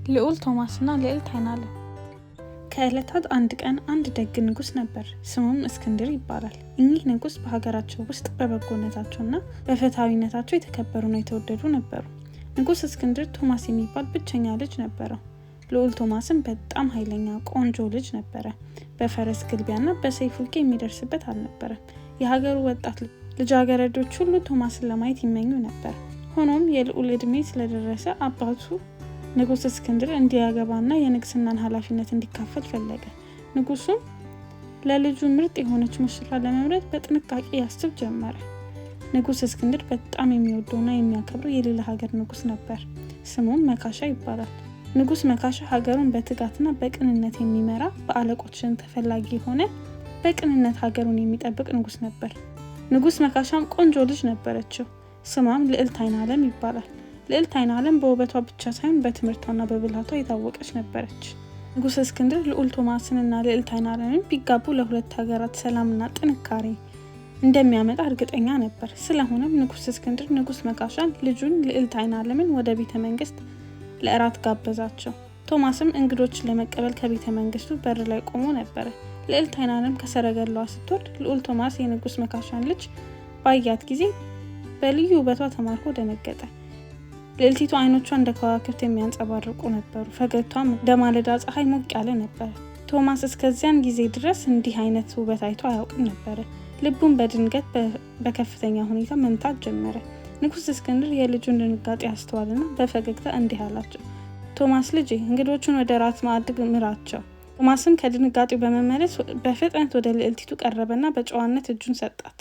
ልዑል ቶማስና ልዕልት አይናለም። ከዕለታት አንድ ቀን አንድ ደግ ንጉስ ነበር። ስሙም እስክንድር ይባላል። እኚህ ንጉስ በሀገራቸው ውስጥ በበጎነታቸውና በፍትሃዊነታቸው የተከበሩና የተወደዱ ነበሩ። ንጉስ እስክንድር ቶማስ የሚባል ብቸኛ ልጅ ነበረው። ልዑል ቶማስም በጣም ኃይለኛ ቆንጆ ልጅ ነበረ። በፈረስ ግልቢያና በሰይፍ ውጊያ የሚደርስበት አልነበረም። የሀገሩ ወጣት ልጃገረዶች ሁሉ ቶማስን ለማየት ይመኙ ነበር። ሆኖም የልዑል እድሜ ስለደረሰ አባቱ ንጉስ እስክንድር እንዲያገባና የንግስናን ኃላፊነት እንዲካፈል ፈለገ። ንጉሱም ለልጁ ምርጥ የሆነች ሙሽራ ለመምረጥ በጥንቃቄ ያስብ ጀመረ። ንጉስ እስክንድር በጣም የሚወደውና የሚያከብረው የሌላ ሀገር ንጉስ ነበር። ስሙም መካሻ ይባላል። ንጉስ መካሻ ሀገሩን በትጋትና በቅንነት የሚመራ፣ በአለቆችን ተፈላጊ የሆነ፣ በቅንነት ሀገሩን የሚጠብቅ ንጉስ ነበር። ንጉስ መካሻም ቆንጆ ልጅ ነበረችው። ስሟም ልዕልት አይናለም ይባላል። ልዕልት አይናለም በውበቷ ብቻ ሳይሆን በትምህርቷና በብልሃቷ የታወቀች ነበረች። ንጉስ እስክንድር ልዑል ቶማስንና ልዕልት አይናለምን ቢጋቡ ለሁለት ሀገራት ሰላምና ጥንካሬ እንደሚያመጣ እርግጠኛ ነበር። ስለሆነም ንጉስ እስክንድር ንጉስ መካሻን ልጁን ልዕልት አይናለምን ወደ ቤተ መንግስት ለእራት ጋበዛቸው። ቶማስም እንግዶችን ለመቀበል ከቤተ መንግስቱ በር ላይ ቆሞ ነበረ። ልዕልት አይናለም ከሰረገላዋ ስትወርድ ልዑል ቶማስ የንጉስ መካሻን ልጅ ባያት ጊዜ በልዩ ውበቷ ተማርኮ ደነገጠ። ልዕልቲቱ አይኖቿ እንደ ከዋክብት የሚያንጸባርቁ ነበሩ። ፈገግቷም እንደ ማለዳ ፀሐይ ሞቅ ያለ ነበር። ቶማስ እስከዚያን ጊዜ ድረስ እንዲህ አይነት ውበት አይቶ አያውቅም ነበር። ልቡን በድንገት በከፍተኛ ሁኔታ መምታት ጀመረ። ንጉስ እስክንድር የልጁን ድንጋጤ ያስተዋልና በፈገግታ እንዲህ አላቸው፣ ቶማስ ልጄ፣ እንግዶቹን ወደ ራት ማዕድ ምራቸው። ቶማስም ከድንጋጤው በመመለስ በፍጥነት ወደ ልዕልቲቱ ቀረበና በጨዋነት እጁን ሰጣት።